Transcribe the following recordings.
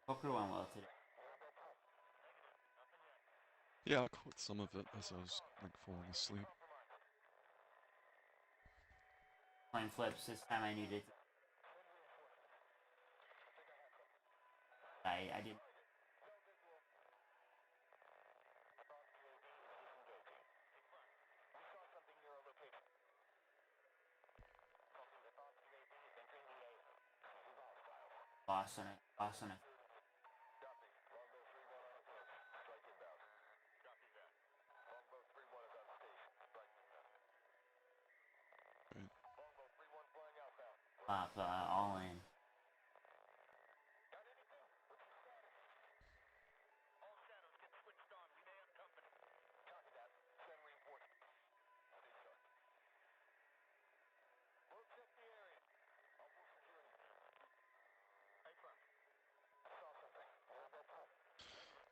Poker went well today. Yeah, I caught some of it as I was like falling asleep. Playing flips this time. I needed. I did. Lost on it. Lost on it. Right. Flop. All in.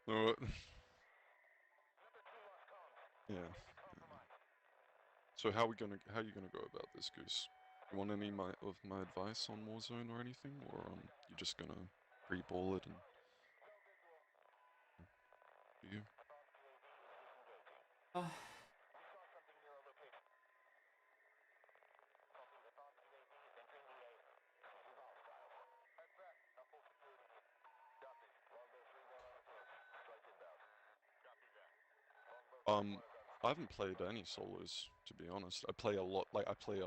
No, yeah. So how are you gonna go about this, Goose? You want any of my advice on Warzone or anything, or you just gonna pre-ball it and do you? Oh, Um, I haven't played any solos to be honest. I play a lot. Like I play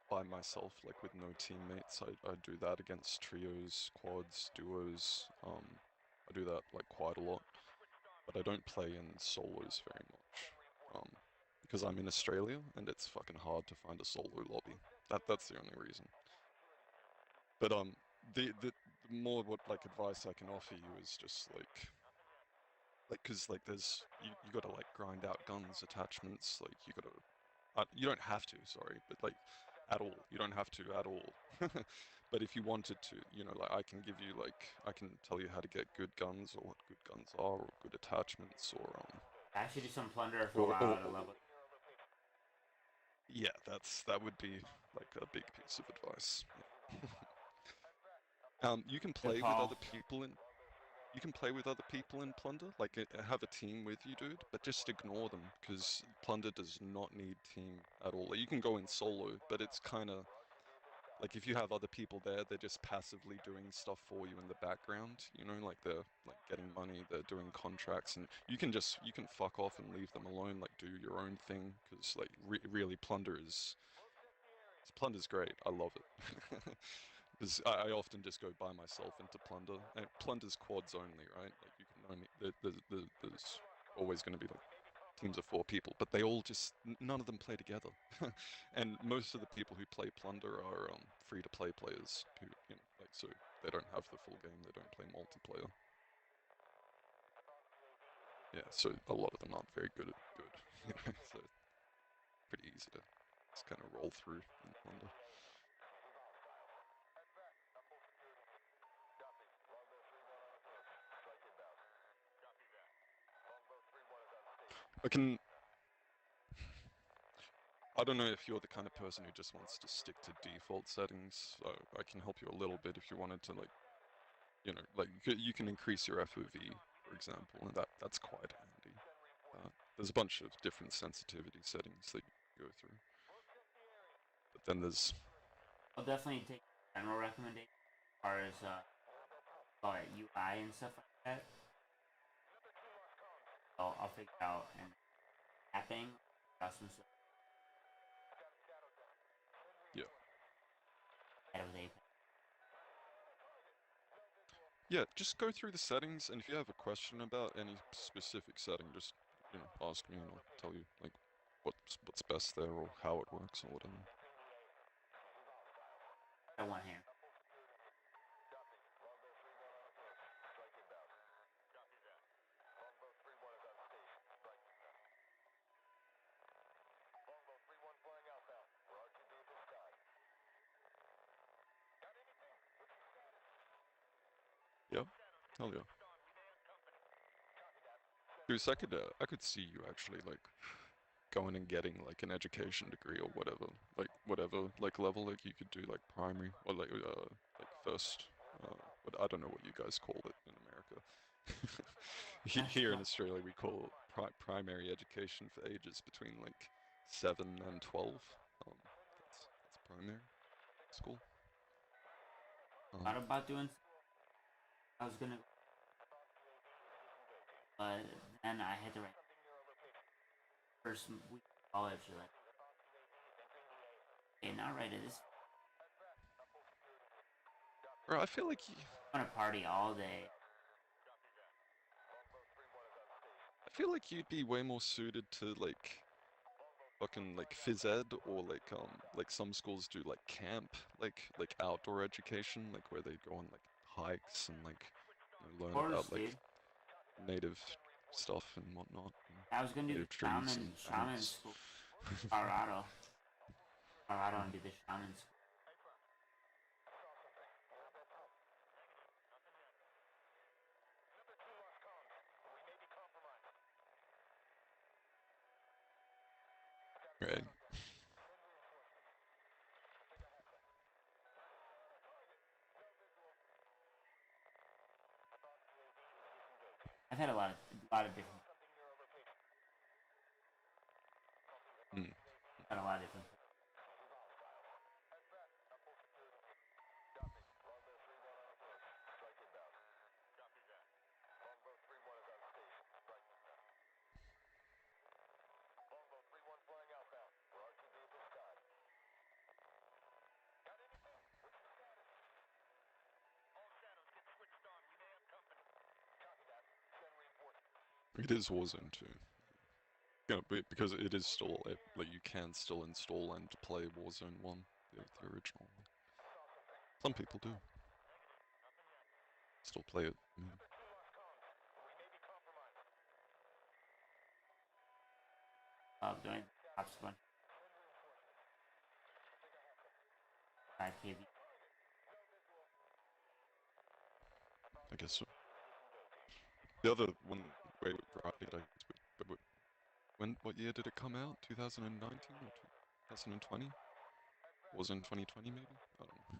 by myself, like with no teammates. I do that against trios, quads, duos. I do that like quite a lot. But I don't play in solos very much. Because I'm in Australia and it's fucking hard to find a solo lobby. That's the only reason. But the more what like advice I can offer you is just because like there's you got to like grind out guns attachments. Like you got to you don't have to, sorry, but like at all. You don't have to at all. But if you wanted to, you know, like I can give you like I can tell you how to get good guns or what good guns are or good attachments I should do some plunder for a or, while or, to or level. yeah, that would be like a big piece of advice. Yeah. You can Good play with call. other people in You can play with other people in Plunder, like have a team with you, dude, but just ignore them because Plunder does not need team at all. Like, you can go in solo, but it's kind of like if you have other people there, they're just passively doing stuff for you in the background, you know, like they're like getting money, they're doing contracts, and you can fuck off and leave them alone, like do your own thing, because like really Plunder's great. I love it. Because I often just go by myself into Plunder, and Plunder's quads only, right? Like you can only there's always going to be like teams of 4 people, but they all just none of them play together, and most of the people who play Plunder are free-to-play players who you know like so they don't have the full game, they don't play multiplayer. Yeah, so a lot of them aren't very good, you know, so it's pretty easy to just kind of roll through in Plunder. I can I don't know if you're the kind of person who just wants to stick to default settings, so I can help you a little bit if you wanted to, like, you know, like you can increase your FOV, for example, and that's quite handy. There's a bunch of different sensitivity settings that you can go through, but then there's, I'll definitely take general recommendations as far as call it UI and stuff like that. I'll figure out and mapping, custom stuff yeah. out of Apex. Yeah, just go through the settings, and if you have a question about any specific setting, just, you know, ask me and I'll tell you, like, what's best there or how it works or whatever. At one hand. Yeah, hell yeah. Dude, I could see you actually like going and getting like an education degree or whatever like level like you could do like primary or like first but I don't know what you guys call it in That's Here in cool. Australia, we call primary education for ages between like 7 and 12. That's primary school. Thought about doing. I was gonna, but then I had to write first week of college. Like, okay, not right at this. Bro, I feel like I want to party all day. you'd be way more suited to like fucking like phys ed or like some schools do like camp, like outdoor education, like where they go on like hikes and like learn Of course, about like dude. native stuff and whatnot, and I was gonna do the native trees and shaman animals. school, Colorado, and do the shaman school. Right. I've had a lot of different, Mm. had a lot of different. It is Warzone 2. You know, because it is still like you can still install and play Warzone 1, the original one. Some people do still play it. Doing ops a bunch. 5 kb. I guess so. The other one, wait, right, I guess, what year did it come out? 2019 or 2020? Was in 2020 maybe? I don't know.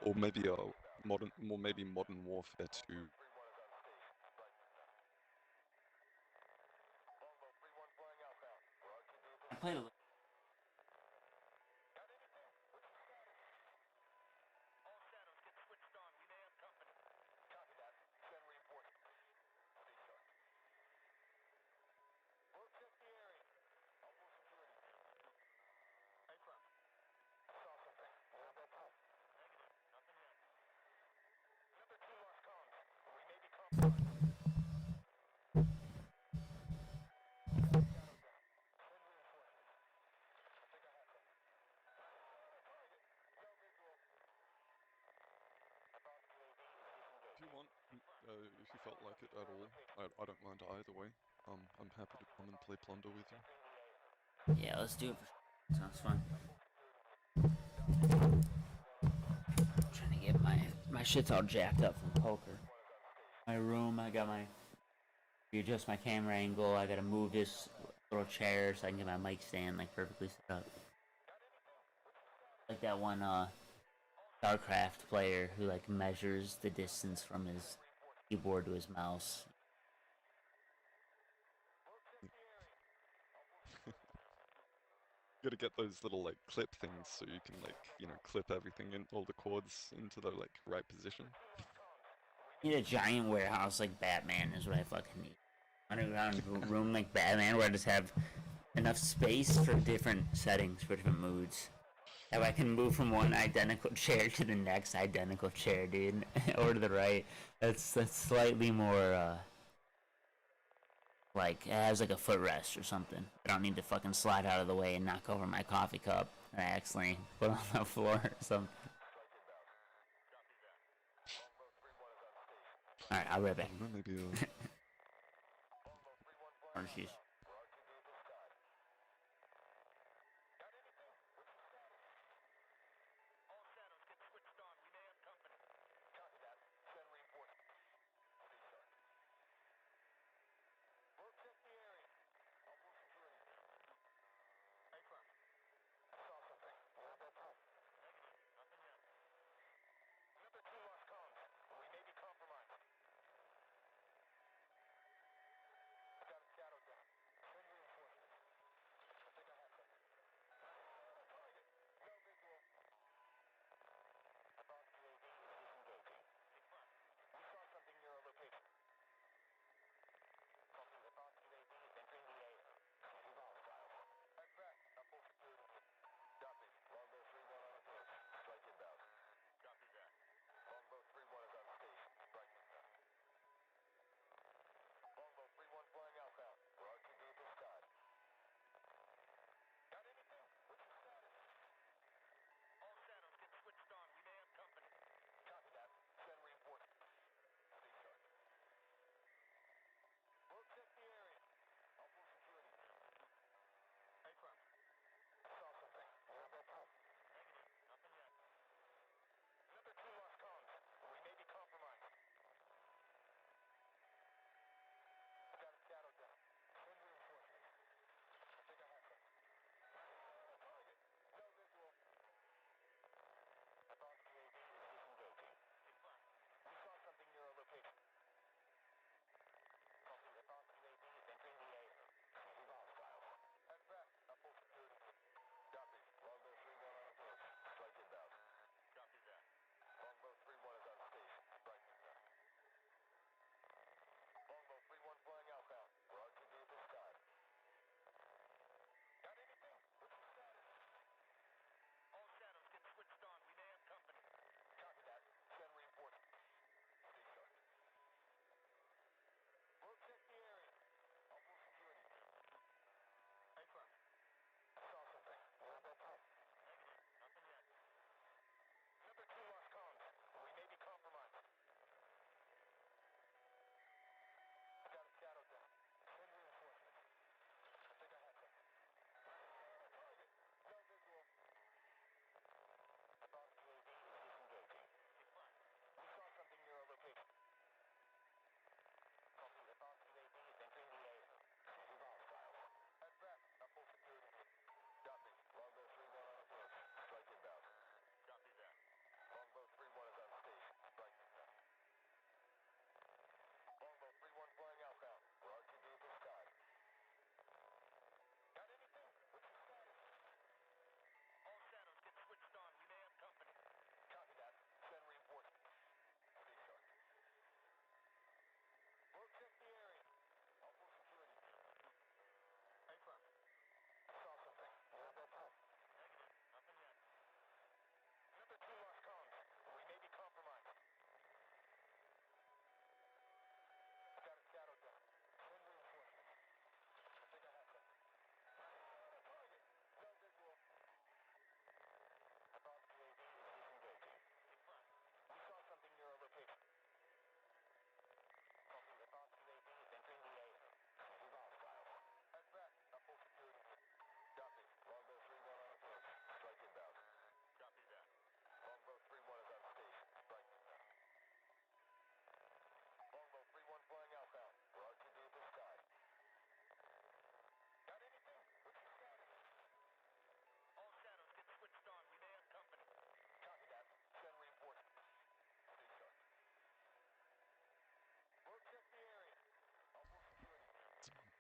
Or maybe maybe Modern Warfare 2. I played a little. If you want, if you felt like it at all, I don't mind either way. I'm happy to come and play Plunder with you. Yeah, let's do it. Sounds fun. Trying to get my shit's all jacked up from poker. My room, I got my. Readjust my camera angle. I gotta move this little chair so I can get my mic stand like perfectly set up. Like that one StarCraft player who like measures the distance from his keyboard to his mouse. You gotta get those little like clip things so you can like clip everything in all the chords into the like right position. Need a giant warehouse like Batman is what I fucking need. Underground room like Batman where I just have enough space for different settings for different moods. Now I can move from one identical chair to the next identical chair, dude, or to the right. That's slightly more like it has like a footrest or something. I don't need to fucking slide out of the way and knock over my coffee cup and I accidentally put on the floor or something. Alright, I'll be right back. Maybe Orange juice.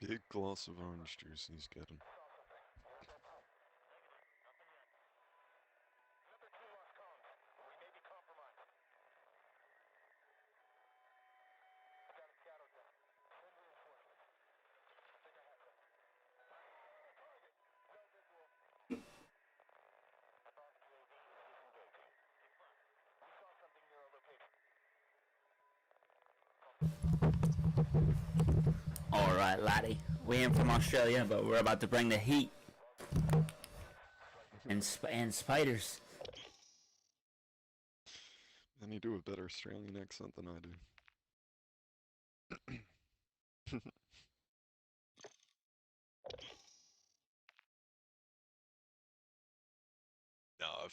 Big glass of orange juice he's getting. Alright, laddie. We ain't from Australia, but we're about to bring the heat. And spiders. And you do a better Australian accent than I do. No, I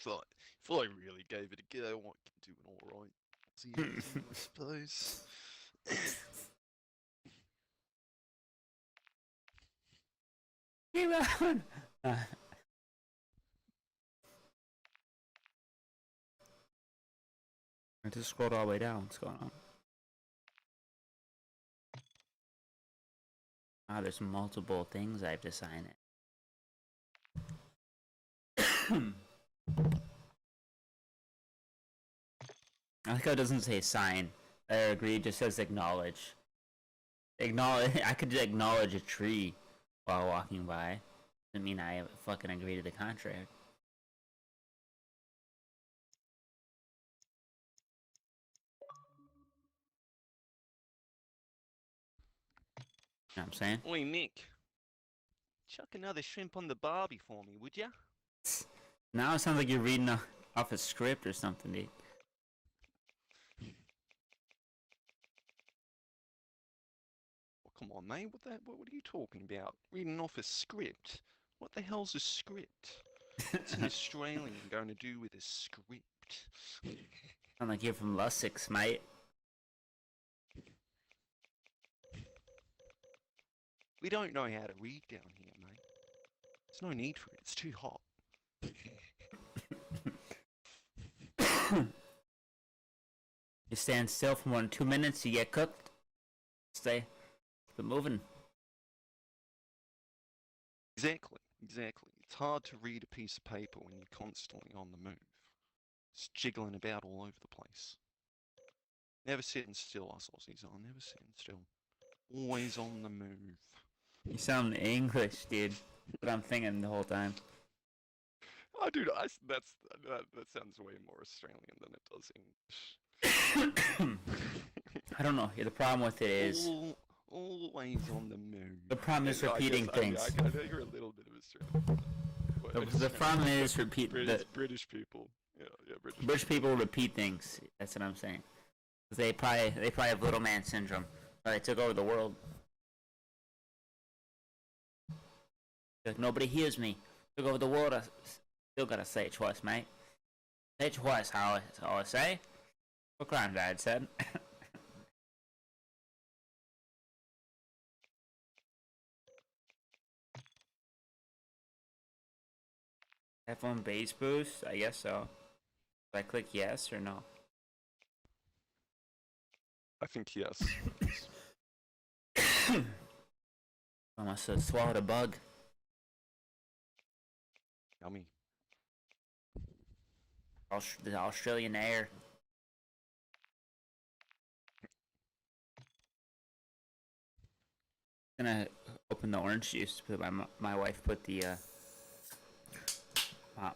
really gave it a go. I can do it alright. See you, I suppose. Keep on. I just scrolled all the way down. What's going on? Ah, there's multiple things I have to sign it. I like how it doesn't say sign. I agree, it just says acknowledge. Acknowledge. I could acknowledge a tree while walking by. Doesn't mean I fucking agree to the contract. You know what I'm saying? Oi, Mick. Chuck another shrimp on the barbie for me, would ya? Now it sounds like you're reading off a script or something, dude. Oh, come on, mate. What are you talking about? Reading off a script? What the hell's a script? What's an Australian going to do with a script? Sound like you're from Sussex, mate. We don't know how to read down here, mate. There's no need for it. It's too hot. You stand still for more than 2 minutes, you get cooked. Stay. Keep it moving. Exactly. It's hard to read a piece of paper when you're constantly on the move. It's jiggling about all over the place. Never sitting still, us Aussies are. Never sitting still. Always on the move. You sound English, dude. That's what I'm thinking the whole time. Oh, dude, that sounds way more Australian than it does English. I don't know. Yeah, the problem with it is Always on the move. the problem is repeating things. I hear a little bit of Australian. The problem is British people. Yeah, British people repeat things. That's what I'm saying. They probably have little man syndrome. They took over the world. Like, nobody hears me. Took over the world. I still gotta say it twice, mate. Say it twice. How I say. What Granddad said. F1 base boost? I guess so. Did I click yes or no? I think yes. I must have swallowed a bug. Yummy. The Australian air. I'm gonna open the orange juice, but my wife put the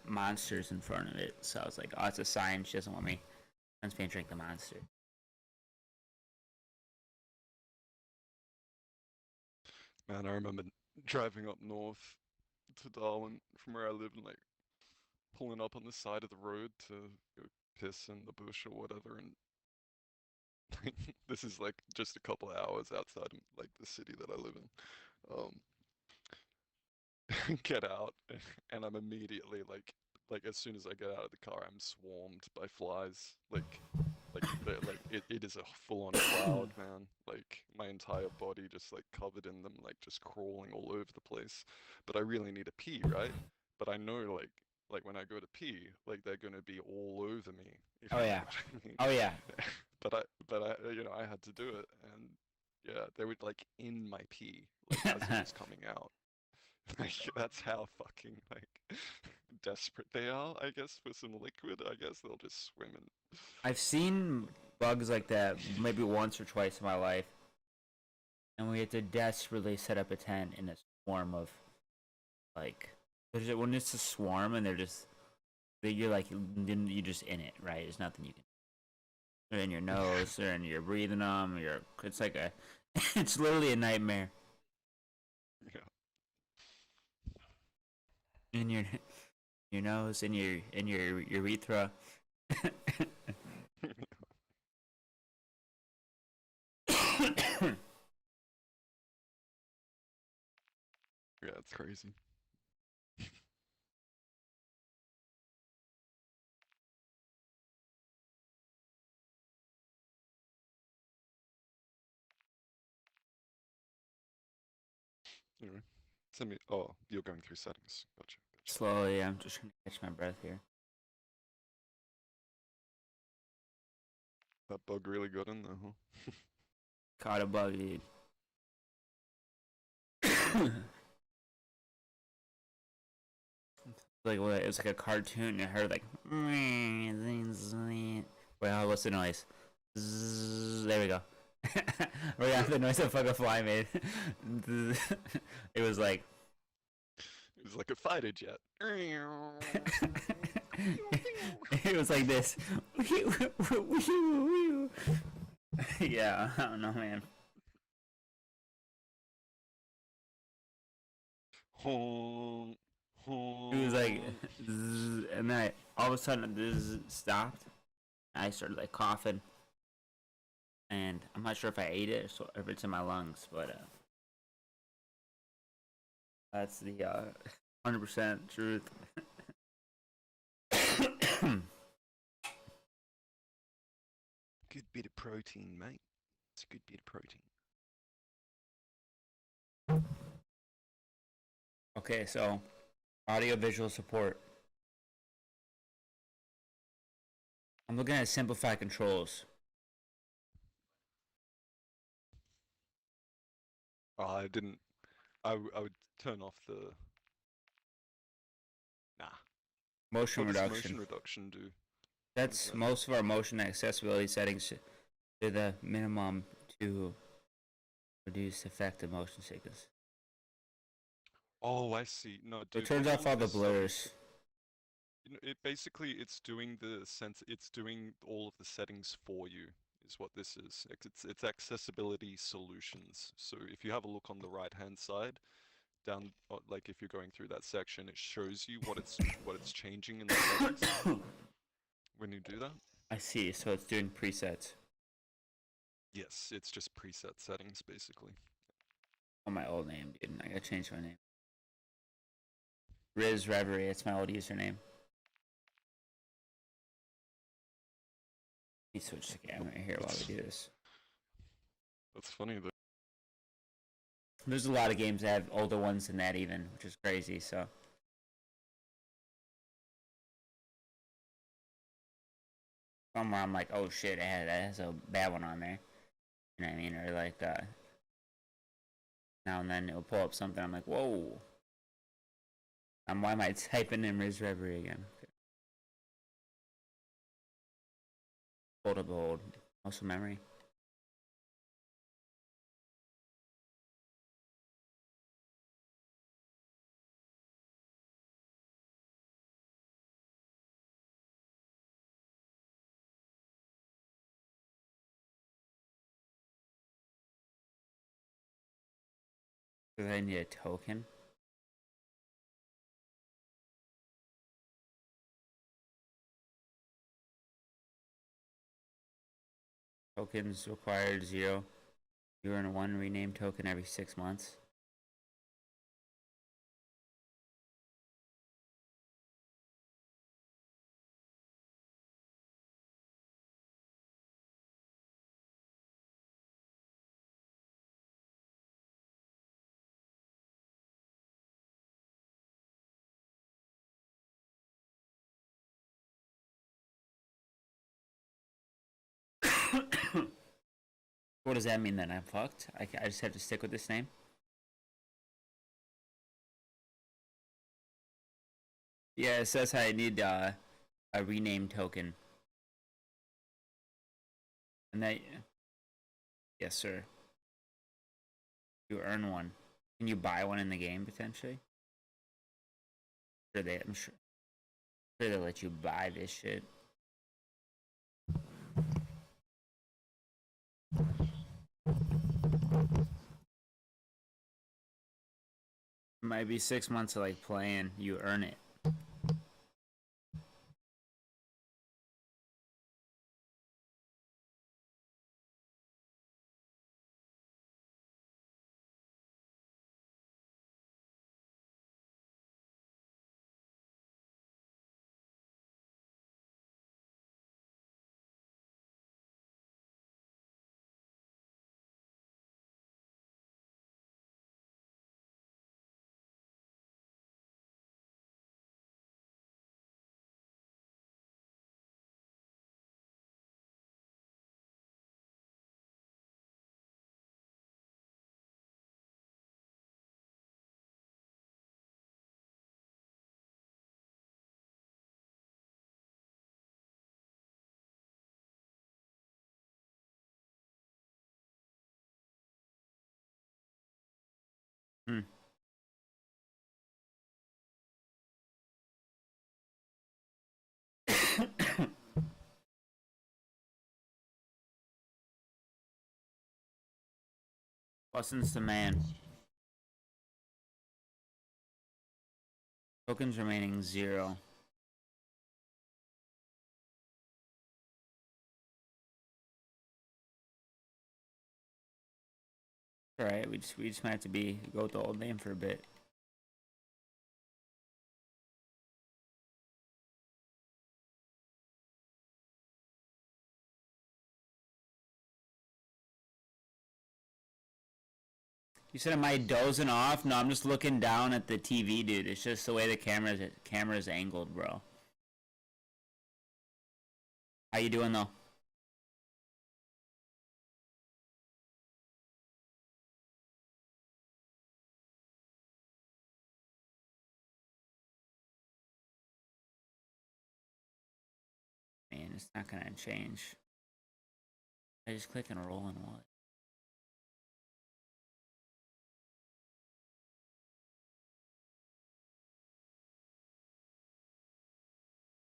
monsters in front of it, so I was like, oh, it's a sign she doesn't want me to drink the monster. Man, I remember driving up north to Darwin from where I live and like pulling up on the side of the road to go piss in the bush or whatever, and this is like just a couple of hours outside of like the city that I live in. Get out, and I'm immediately like as soon as I get out of the car, I'm swarmed by flies. It is a full-on cloud, man. Like my entire body just like covered in them, like just crawling all over the place. But I really need to pee, right? But I know like when I go to pee, like they're gonna be all over me. Oh yeah. Oh yeah. But I, I had to do it, and Yeah, they would like in my pee, like as it was coming out. Like that's how fucking like desperate they are, I guess, for some liquid. I guess they'll just swim in. I've seen bugs like that maybe once or twice in my life, and we had to desperately set up a tent in a swarm of like. When it's a swarm and you're like you're just in it, right? There's nothing you can. They're in your nose, they're in you're breathing them. It's like a, it's literally a nightmare. Yeah. In your nose, in your urethra. Yeah, it's crazy. Anyway, send me. Oh, you're going through settings. Gotcha. Gotcha. Slowly, I'm just trying to catch my breath here. That bug really got in there, huh? Caught a bug, dude. Like what? It was like a cartoon. I heard like. Well, what's the noise? There we go. We got the noise that fucking fly made. It was like. It was like a fighter jet. It was like this. Yeah, I don't know, man. Honk, It was like, honk. and then all of a sudden this stopped. I started like coughing, and I'm not sure if I ate it or if it's in my lungs, but that's the 100% truth. Good bit of protein, mate. It's a good bit of protein. Okay, so audio visual support. I'm looking at simplified controls. I didn't. I would turn off the. Nah. Motion What does reduction. motion reduction do? That's that? most of our motion accessibility settings to the minimum to reduce effective motion sickness. Oh, I see. No, dude. It turns off all the this stuff blurs. it basically it's doing the sense. It's doing all of the settings for you. Is what this is. It's accessibility solutions. So if you have a look on the right hand side, down like if you're going through that section, it shows you what it's changing in the settings when you do that. I see, so it's doing presets. Yes, it's just preset settings basically. On my old name, dude. I gotta change my name. Riz Reverie, it's my old username. Let me switch the camera here while we do this. That's funny though. There's a lot of games that have older ones than that even, which is crazy, so. Somewhere I'm like, oh shit, that has a bad one on there. You know what I mean? Or like, now and then it'll pull up something, I'm like, whoa. Why am I typing in Riz Reverie again? Hold. Muscle memory. Because I need a token. Tokens required 0. You earn 1 rename token every 6 months. What does that mean then? I'm fucked? I just have to stick with this name? Yeah, it says I need a rename token. And that... Yes, sir. You earn one. Can you buy one in the game, potentially? I'm sure they let you buy this shit. It might be 6 months of like playing, you earn it. Hmm. Boston's the man. Tokens remaining 0. Alright, we just might have to go with the old name for a bit. You said, am I dozing off? No, I'm just looking down at the TV, dude. It's just the way the camera's angled, bro. How you doing, though? Man, it's not gonna change. I just click and roll and what?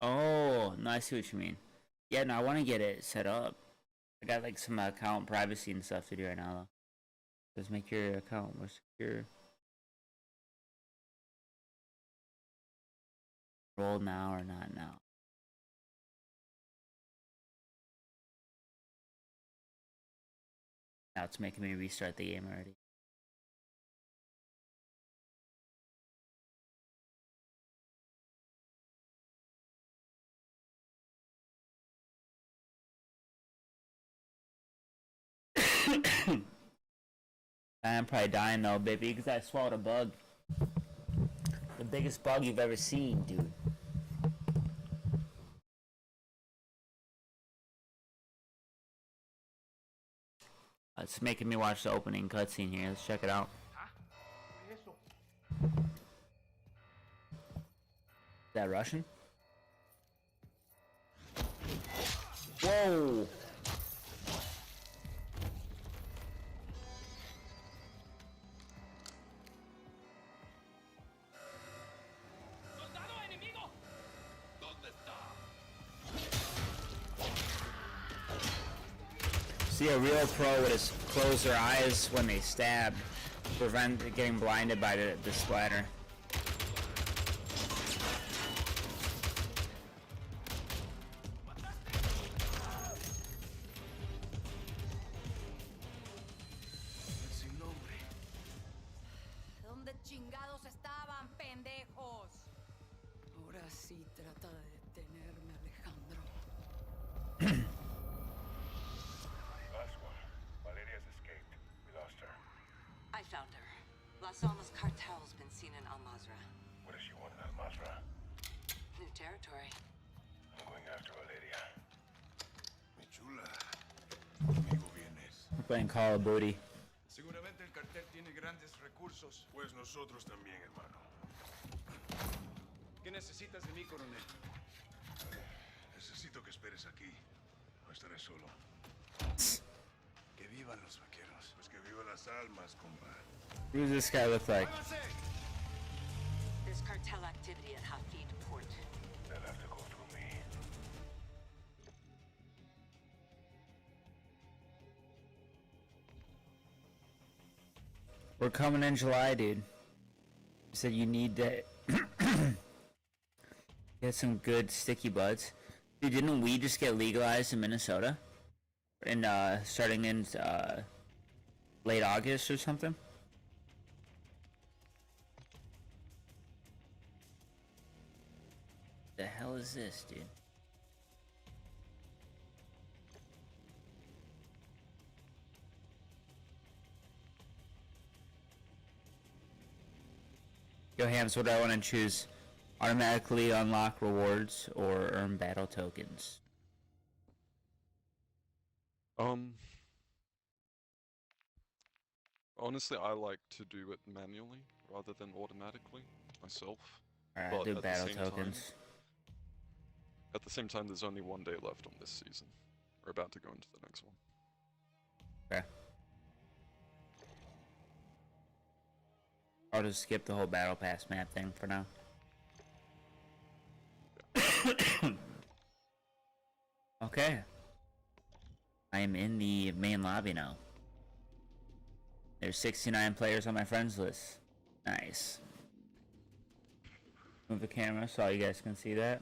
Oh, no, I see what you mean. Yeah, no, I want to get it set up. I got like some account privacy and stuff to do right now, though. Just make your account more secure. Roll now or not now? Now it's making me restart the game already. I'm probably dying though, baby, because I swallowed a bug. The biggest bug you've ever seen, dude. It's making me watch the opening cutscene here. Let's check it out. Is that Russian? Whoa! See, a real pro would just close their eyes when they stab, prevent getting blinded by the splatter. ¿Dónde chingados estaban, pendejos? Ahora sí trata de detenerme, Alejandro. Valeria's escaped. We lost her. I found her. Las Almas cartel's been seen in Al-Mazra. What does she want in Al-Mazra? New territory. I'm going after Valeria. Mi chula. Conmigo vienes. playing Call of Duty. Seguramente el cartel tiene grandes recursos. Pues nosotros también, hermano. ¿Qué necesitas de mí, coronel? Necesito que esperes aquí. No estaré solo. Que vivan los vaqueros. Pues que vivan las almas, compa. Who does this guy look like? There's cartel activity at Hafid Port. They'll have to go through me. We're coming in July, dude. You said you need to get some good sticky buds. Dude, didn't weed just get legalized in Minnesota? In starting in late August or something? The hell is this, dude? Yo, Hams, what do I want to choose? Automatically unlock rewards or earn battle tokens? Honestly, I like to do it manually rather than automatically myself. Alright, But do at the battle same time- tokens. At the same time, there's only one day left on this season. We're about to go into the next one. Okay. I'll just skip the whole battle pass map thing for now. Okay. I am in the main lobby now. There's 69 players on my friends list. Nice. Move the camera so you guys can see that.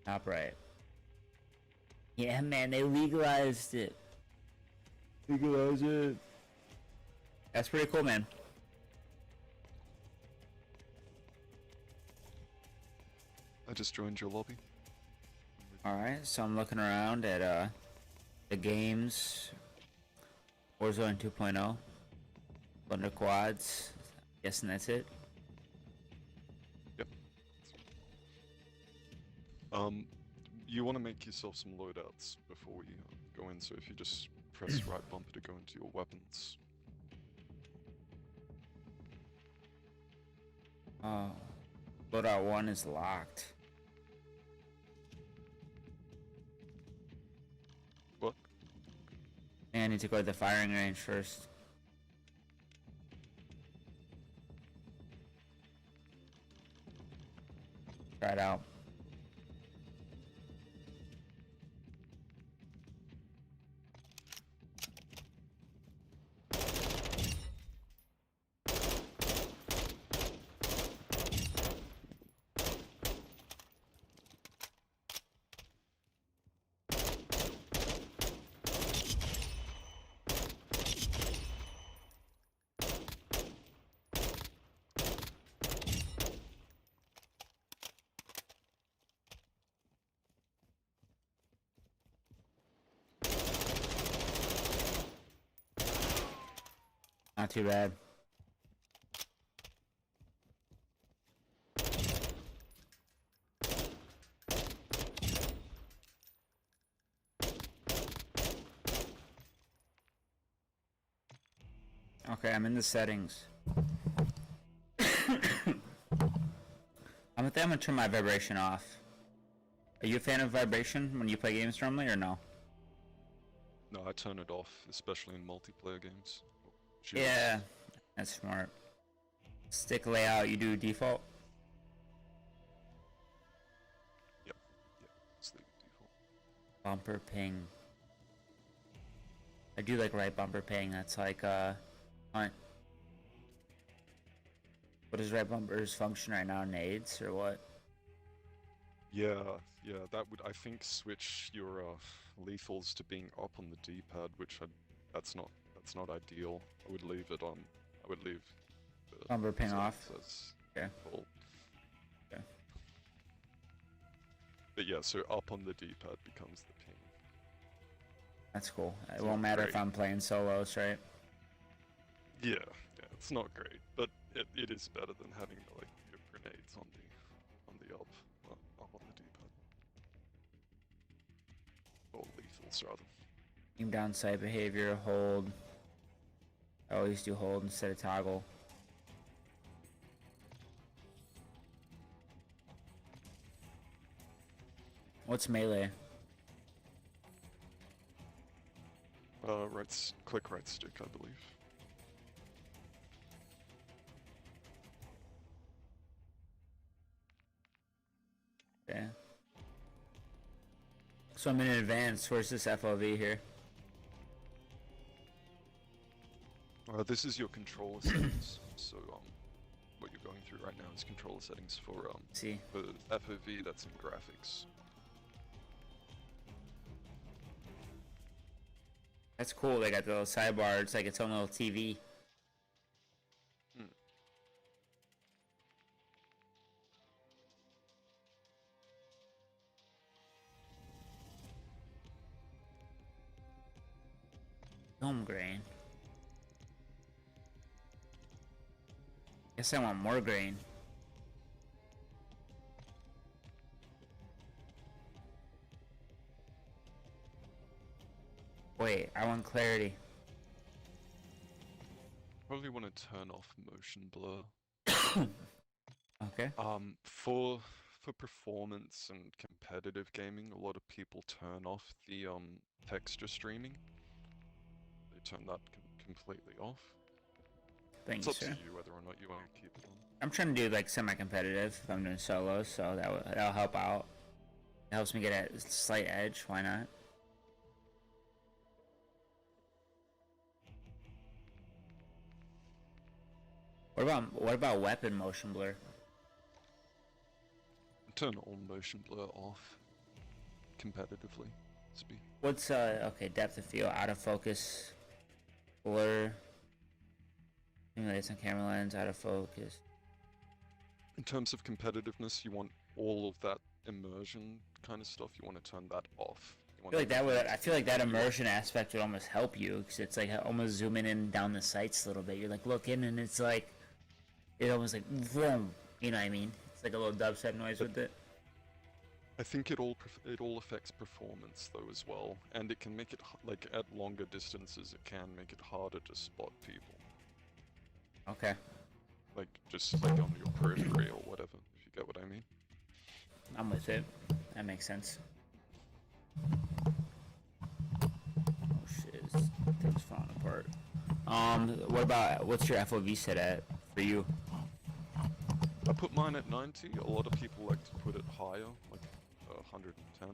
Top right. Yeah, man, they legalized it. Legalize it. That's pretty cool, man. I just joined your lobby. Alright, so I'm looking around at the games. Warzone 2.0. Thunder Quads. Guessing that's it. Yep. You want to make yourself some loadouts before we go in, so if you just press right bumper to go into your weapons. Oh. Loadout 1 is locked. What? Yeah, I need to go to the firing range first. Try it out. Not too bad. Okay, I'm in the settings. I'm gonna turn my vibration off. Are you a fan of vibration when you play games normally or no? No, I turn it off, especially in multiplayer games. Shooters. Yeah, that's smart. Stick layout, you do default? Yep. Yep. It's the default. Bumper ping. I do like right bumper ping, that's like, what is right bumper's function right now? Nades or what? Yeah, that would, I think, switch your lethals to being up on the D-pad, which that's not ideal. I would leave it on. I would leave the Bumper ping off. as Okay. default. Okay. But yeah, so up on the D-pad becomes the ping. That's cool. It It's won't not matter if great. I'm playing solos, right? Yeah, it's not great, but it is better than having like your grenades on the up. Well, defaults rather. Aim down sight behavior, hold. I always do hold instead of toggle. What's melee? Click right stick, I believe. Okay. So I'm in advanced. Where's this FOV here? This is your controller settings. So what you're going through right now is controller settings for See. for FOV. That's in graphics. That's cool. They got the little sidebar. It's like its own little TV. Film grain. Guess I want more grain. Wait, I want clarity. Probably want to turn off motion blur. Okay. For performance and competitive gaming, a lot of people turn off the texture streaming. They turn that completely off. Thanks, It's up sir. to you whether or not you want to keep it on. I'm trying to do like semi-competitive if I'm doing solos, so that'll help out. It helps me get a slight edge. Why not? What about weapon motion blur? Turn all motion blur off competitively. What's okay, depth of field, out of focus, blur, simulates on camera lens, out of focus. In terms of competitiveness, you want all of that immersion kind of stuff. You want to turn that off. I feel like that immersion aspect would almost help you because it's like almost zooming in and down the sights a little bit. You're like looking and it's like it almost like boom. You know what I mean? It's like a little dubstep noise with it. I think it all affects performance though as well, and it can make it like at longer distances. It can make it harder to spot people. Okay. Like just like on your periphery or whatever, if you get what I mean. I'm with it. That makes sense. Oh shit, this thing's falling apart. What's your FOV set at for you? I put mine at 90. A lot of people like to put it higher, like 110.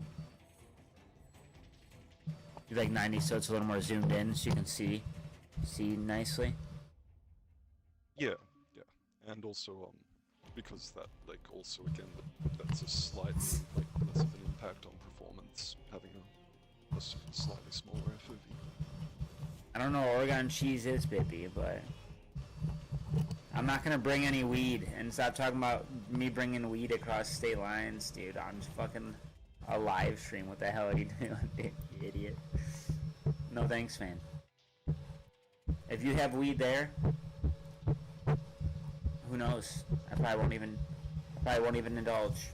You like 90, so it's a little more zoomed in, so you can see nicely. Yeah, and also because that like also again that's a slightly like less of an impact on performance having a slightly smaller FOV. I don't know what Oregon cheese is, baby, but I'm not gonna bring any weed and stop talking about me bringing weed across state lines, dude. I'm just fucking a live stream. What the hell are you doing, you idiot? No thanks, man. If you have weed there, who knows? I probably won't even indulge.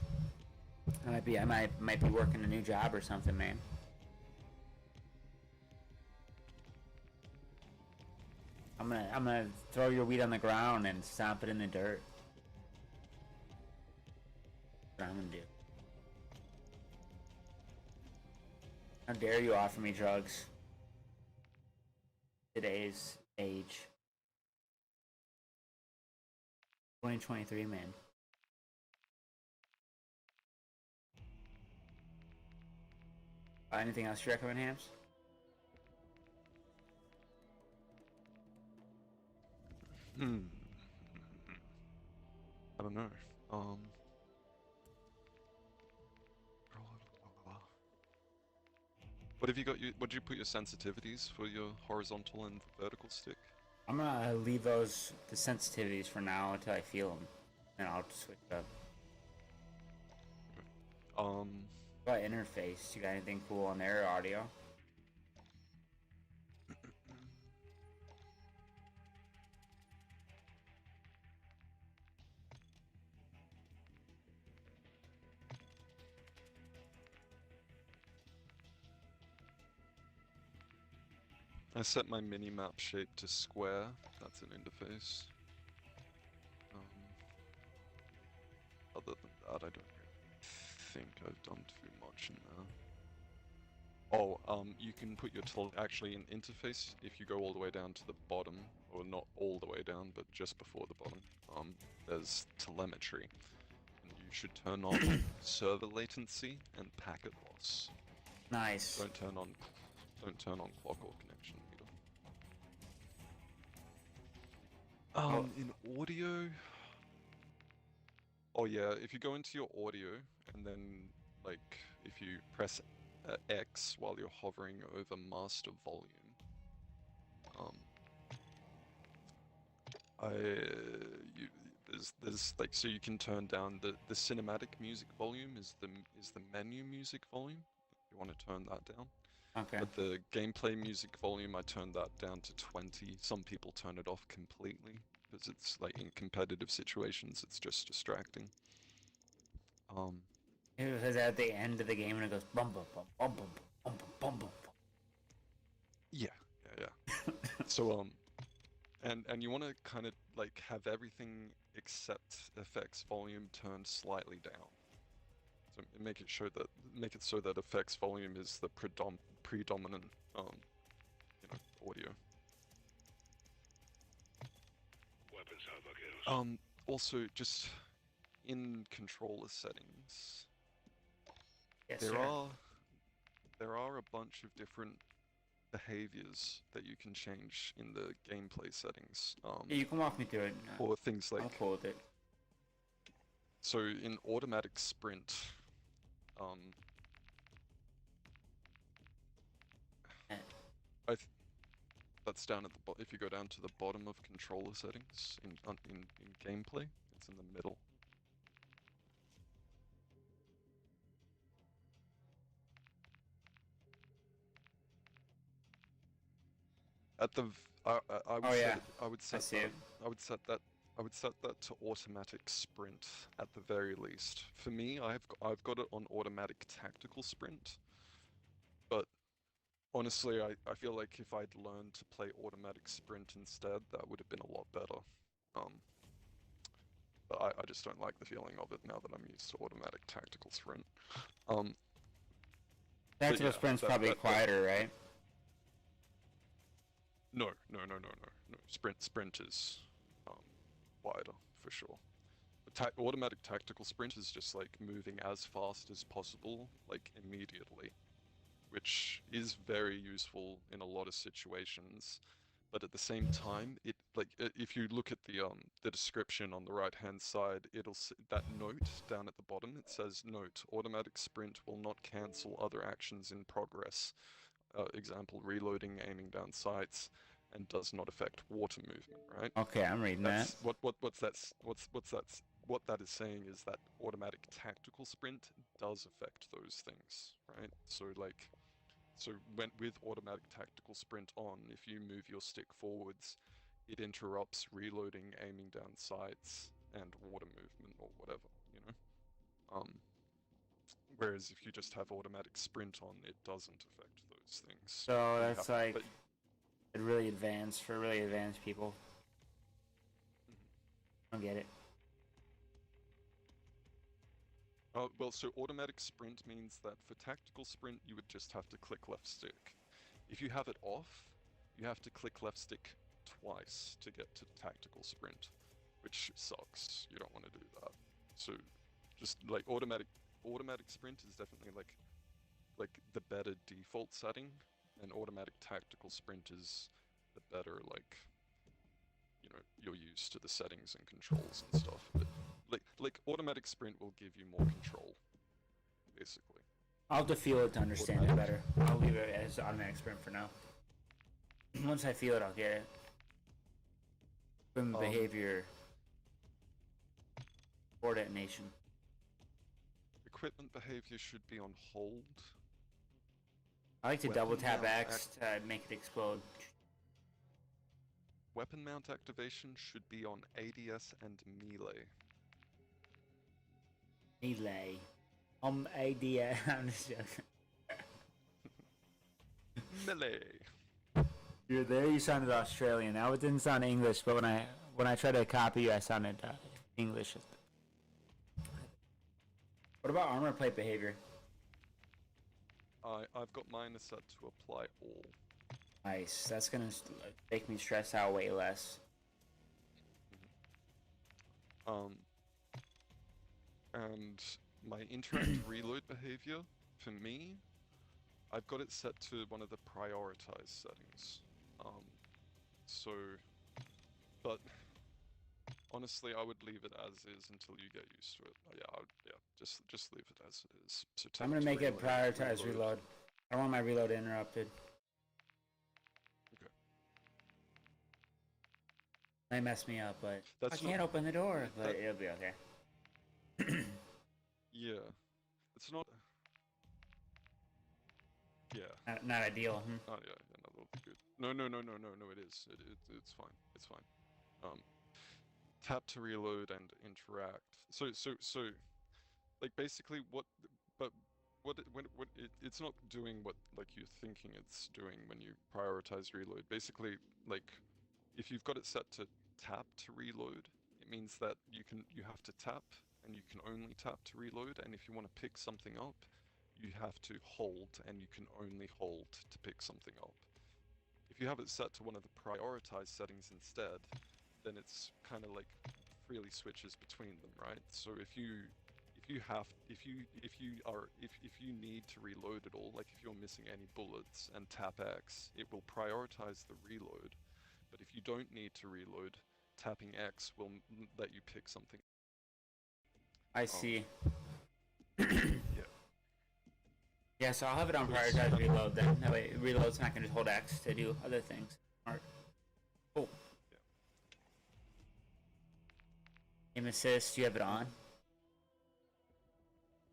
I might be working a new job or something, man. I'm gonna throw your weed on the ground and stomp it in the dirt. That's what I'm gonna do. How dare you offer me drugs? Today's age. 2023, man. Anything else you recommend, Hams? I don't know. What have you got? What did you put your sensitivities for your horizontal and vertical stick? I'm gonna leave the sensitivities for now until I feel them, and I'll just switch it up. What about interface? You got anything cool on there? Audio? I set my mini-map shape to square. That's an interface. Other than that, I don't really think I've done too much in there. Oh, you can put your actually in interface if you go all the way down to the bottom, or not all the way down, but just before the bottom. There's telemetry, and you should turn on server latency and packet loss. Nice. Don't turn on clock or connection either. In audio. Oh yeah, if you go into your audio and then like if you press X while you're hovering over master volume, there's like, so you can turn down the cinematic music volume is the menu music volume. You want to turn that down. Okay. But the gameplay music volume, I turned that down to 20. Some people turn it off completely because it's like in competitive situations, it's just distracting. It was at the end of the game and it goes bum bum bum bum bum bum bum bum bum. Yeah. So and you want to kind of like have everything except effects volume turned slightly down. So make it so that effects volume is the predominant audio. Weapons out, vaqueros. Also just in controller settings, Yes, there sir. are a bunch of different behaviors that you can change in the gameplay settings. Yeah, you can walk me through it. Or things like I'm cool with it. so in automatic sprint, that's down at the if you go down to the bottom of controller settings in gameplay, it's in the middle. At the I would set that to automatic sprint at the very least. For me, I've got it on automatic tactical sprint, but honestly, I feel like if I'd learned to play automatic sprint instead, that would have been a lot better. But I just don't like the feeling of it now that I'm used to automatic tactical sprint. Tactical sprint's probably quieter, right? No. Sprint is wider for sure. Automatic tactical sprint is just like moving as fast as possible, like immediately, which is very useful in a lot of situations. But at the same time, it like if you look at the description on the right hand side, that note down at the bottom, it says note: automatic sprint will not cancel other actions in progress. Example, reloading, aiming down sights, and does not affect water movement, right? Okay, I'm reading that. What that is saying is that automatic tactical sprint does affect those things, right? So with automatic tactical sprint on, if you move your stick forwards, it interrupts reloading, aiming down sights, and water movement or whatever, you know? Whereas if you just have automatic sprint on, it doesn't affect those things. So that's like really advanced for really advanced people. I don't get it. Well, so automatic sprint means that for tactical sprint, you would just have to click left stick. If you have it off, you have to click left stick twice to get to tactical sprint, which sucks. You don't want to do that. So just like automatic sprint is definitely like the better default setting, and automatic tactical sprint is the better, like, you know, you're used to the settings and controls and stuff. But like automatic sprint will give you more control, basically. I'll have to feel it to understand it better. I'll leave it as automatic sprint for now. Once I feel it, I'll get it. Equipment behavior. Or detonation. Equipment behavior should be on hold. I like to Weapon double tap mount X to make it explode. Weapon mount activation should be on ADS and melee. Melee. ADS. I'm just joking. Melee. You're there. You sounded Australian. Now it didn't sound English, but when I tried to copy you, I sounded English. What about armor plate behavior? I've got mine set to apply all. Nice. That's gonna make me stress out way less. And my interact reload behavior, for me, I've got it set to one of the prioritized settings. But honestly, I would leave it as is until you get used to it. Just leave it as it is. So I'm gonna make it prioritize reload. I don't want my reload interrupted. Okay. They messed me up, but That's I can't open the door. But that- it'll be okay. Yeah, it's not. Yeah. Not ideal. Oh yeah, that'll be good. No, it is. It's fine. It's fine. Tap to reload and interact. So, like basically it's not doing what like you're thinking it's doing when you prioritize reload. Basically, like if you've got it set to tap to reload, it means that you have to tap and you can only tap to reload, and if you want to pick something up, you have to hold, and you can only hold to pick something up. If you have it set to one of the prioritized settings instead, then it's kind of like freely switches between them, right? So if you need to reload it all, like if you're missing any bullets and tap X, it will prioritize the reload. But if you don't need to reload, tapping X will let you pick something. I see. Yeah. Yeah, so I'll have it on prioritize reload then. That way, reload's not gonna just hold X to do other things. Smart. Cool. Aim assist, you have it on?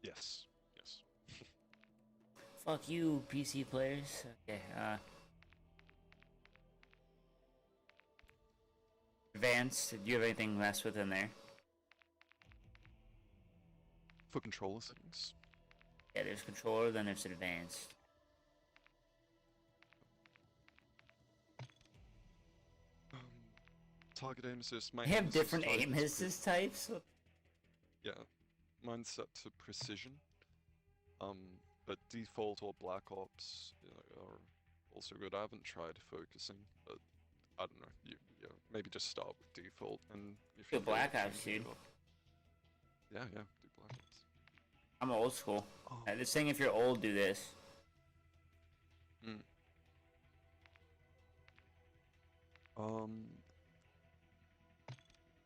Yes. Fuck you, PC players. Okay, Advanced, do you have anything messed with in there? For controller settings. Yeah, there's controller, then there's advanced. Target aim assist. They have different aim assist types? Yeah, mine's set to precision. But default or black ops, are also good. I haven't tried focusing, but I don't know. Maybe just start with default, and if you Do black ops, dude. Yeah, do black ops. I'm old school. Oh. This thing, if you're old, do this.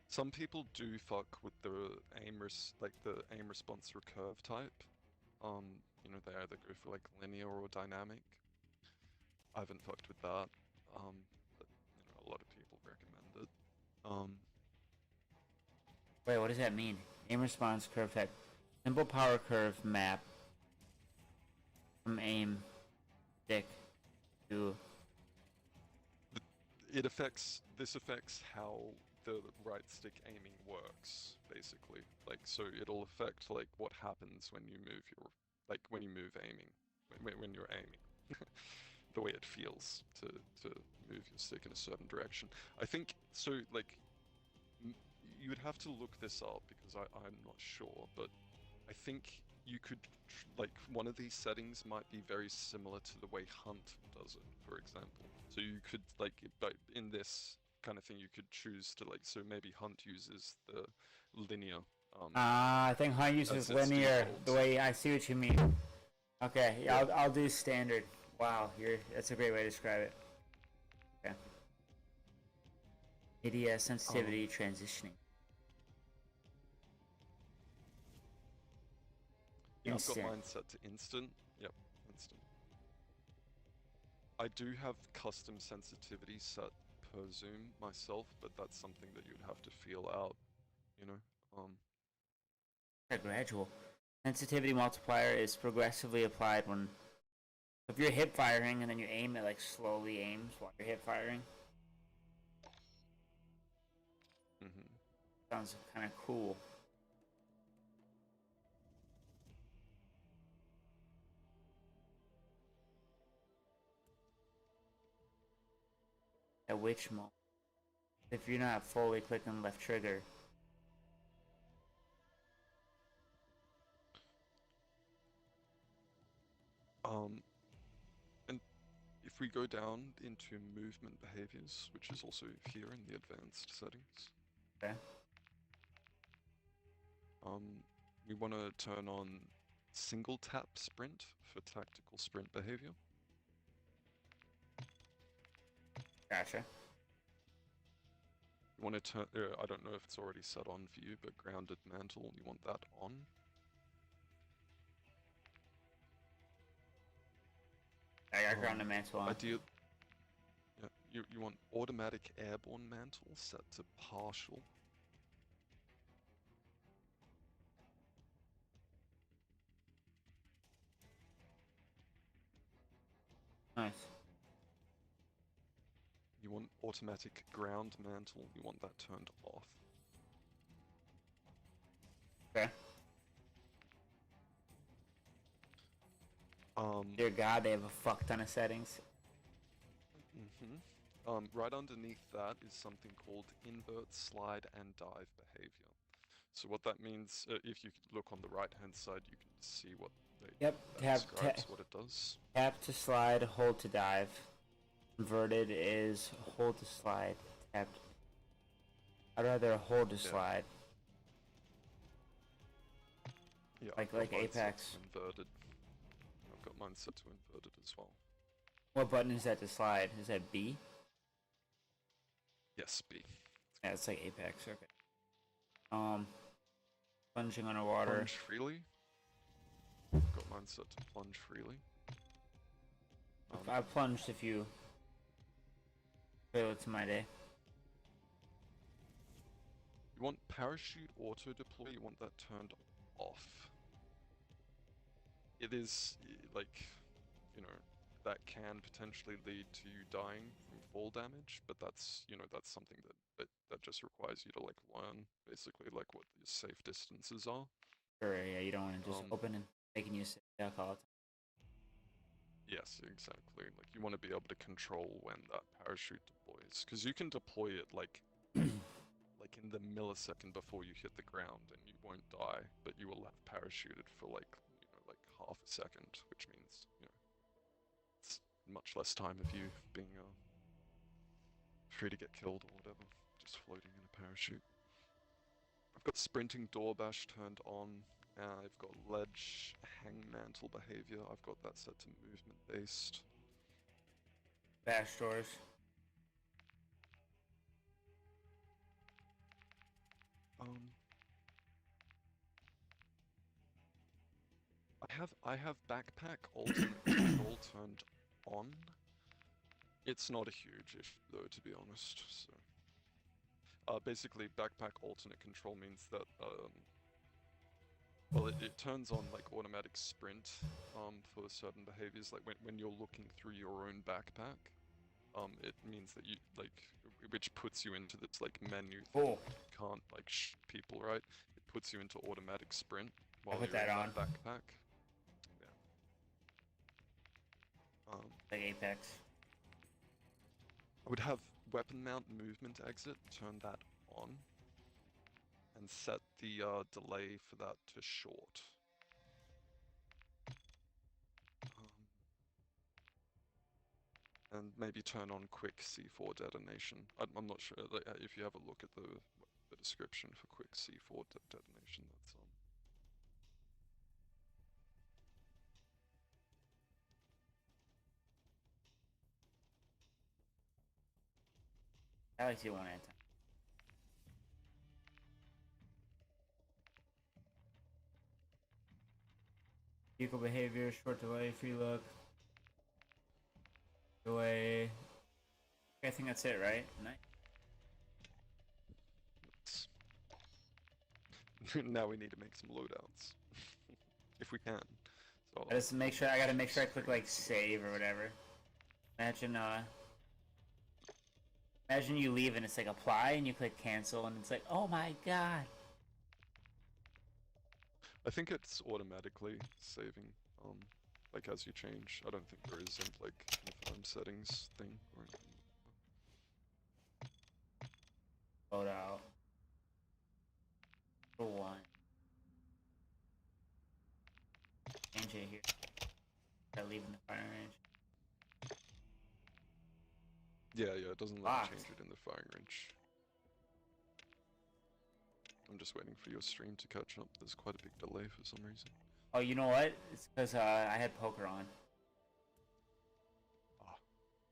Some people do fuck with the aim response recurve type. They either go for like linear or dynamic. I haven't fucked with that. But a lot of people recommend it. Wait, what does that mean? Aim response curve type. Simple power curve map. From aim stick to. This affects how the right stick aiming works, basically. Like, so it'll affect like what happens when you move aiming, when you're aiming, the way it feels to move your stick in a certain direction. I think so. Like, you would have to look this up because I'm not sure, but I think you could like one of these settings might be very similar to the way Hunt does it, for example. So you could like, but in this kind of thing, you could choose to like, so maybe Hunt uses the linear. I think Hunt uses linear. default. The way I see what you mean. Okay, yeah, I'll do standard. Wow, that's a great way to describe it. Okay. ADS sensitivity transitioning. Yeah, I've Instant. got mine set to instant. Yep, instant. I do have custom sensitivity set per zoom myself, but that's something that you'd have to feel out, Gradual. Sensitivity multiplier is progressively applied when if you're hip firing and then you aim, it like slowly aims while you're hip firing. Sounds kind of cool. At which moment? If you're not fully clicking left trigger. And if we go down into movement behaviors, which is also here in the advanced settings. Okay. We want to turn on single tap sprint for tactical sprint behavior. Gotcha. You want to turn, I don't know if it's already set on for you, but grounded mantle, you want that on. I got grounded mantle on. Yeah, you want automatic airborne mantle set to partial. Nice. You want automatic ground mantle, you want that turned off. Okay. Dear God, they have a fuck ton of settings. Right underneath that is something called invert, slide, and dive behavior. So what that means, if you look on the right-hand side, you can see what Yep. describes what it does. Tap to slide, hold to dive. Inverted is hold to slide. Tap. I'd rather hold to slide. Yeah, Like I've got mine set Apex. to inverted. I've got mine set to inverted as well. What button is that to slide? Is that B? Yes, B. Yeah, it's like Apex. Okay. Plunging underwater. Plunge freely. Got mine set to plunge freely. I plunged if you fail it to my day. You want parachute auto deploy, you want that turned off. It is, like, you know, that can potentially lead to you dying from fall damage, but that's, you know, that's something that just requires you to, like, learn, basically, like, what your safe distances are. Sure, yeah, you don't want to just open and making you sit duck all the time. Yes, exactly. Like, you want to be able to control when that parachute deploys, because you can deploy it, like, like in the millisecond before you hit the ground, and you won't die, but you will have parachuted for, like, you know, like half a second, which means, you know, it's much less time of you being free to get killed or whatever, just floating in a parachute. I've got sprinting door bash turned on. I've got ledge hang mantle behavior. I've got that set to movement based. Bash doors. I have backpack alternate control turned on. It's not a huge issue though, to be honest. So, basically, backpack alternate control means that well, it turns on like automatic sprint for certain behaviors. Like when you're looking through your own backpack, it means that you which puts you into this like menu thing. You can't like people, right? It puts you into automatic sprint while you're in that backpack. Yeah. Like Apex. I would have weapon mount movement exit, turn that on, and set the delay for that to short. And maybe turn on quick C4 detonation. I'm not sure, like, if you have a look at the description for quick C4 detonation, that's I like to do one at a time. Vehicle behavior, short delay, free look. Delay. I think that's it, right? Nice. now we need to make some loadouts. if we can. So I just make sure I gotta make sure I click like save or whatever. Imagine imagine you leave and it's like apply and you click cancel and it's like, oh my god. I think it's automatically saving, like as you change. I don't think there is like confirm settings thing or anything. Load out. For one. Change it here. Gotta leave in the firing range. Yeah, it doesn't let Locked. you change it in the firing range. I'm just waiting for your stream to catch up. There's quite a big delay for some reason. Oh, you know what? It's because I had poker on. Ah.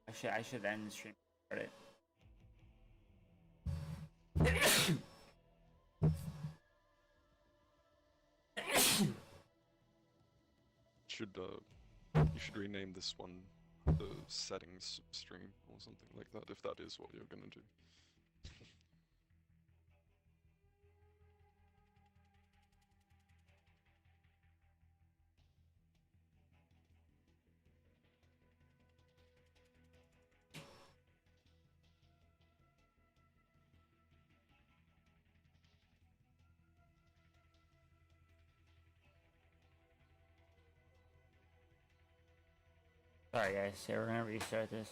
I should end the stream. Start it. You should rename this one the settings stream or something like that, if that is what you're gonna do. Sorry guys, yeah, we're gonna restart this.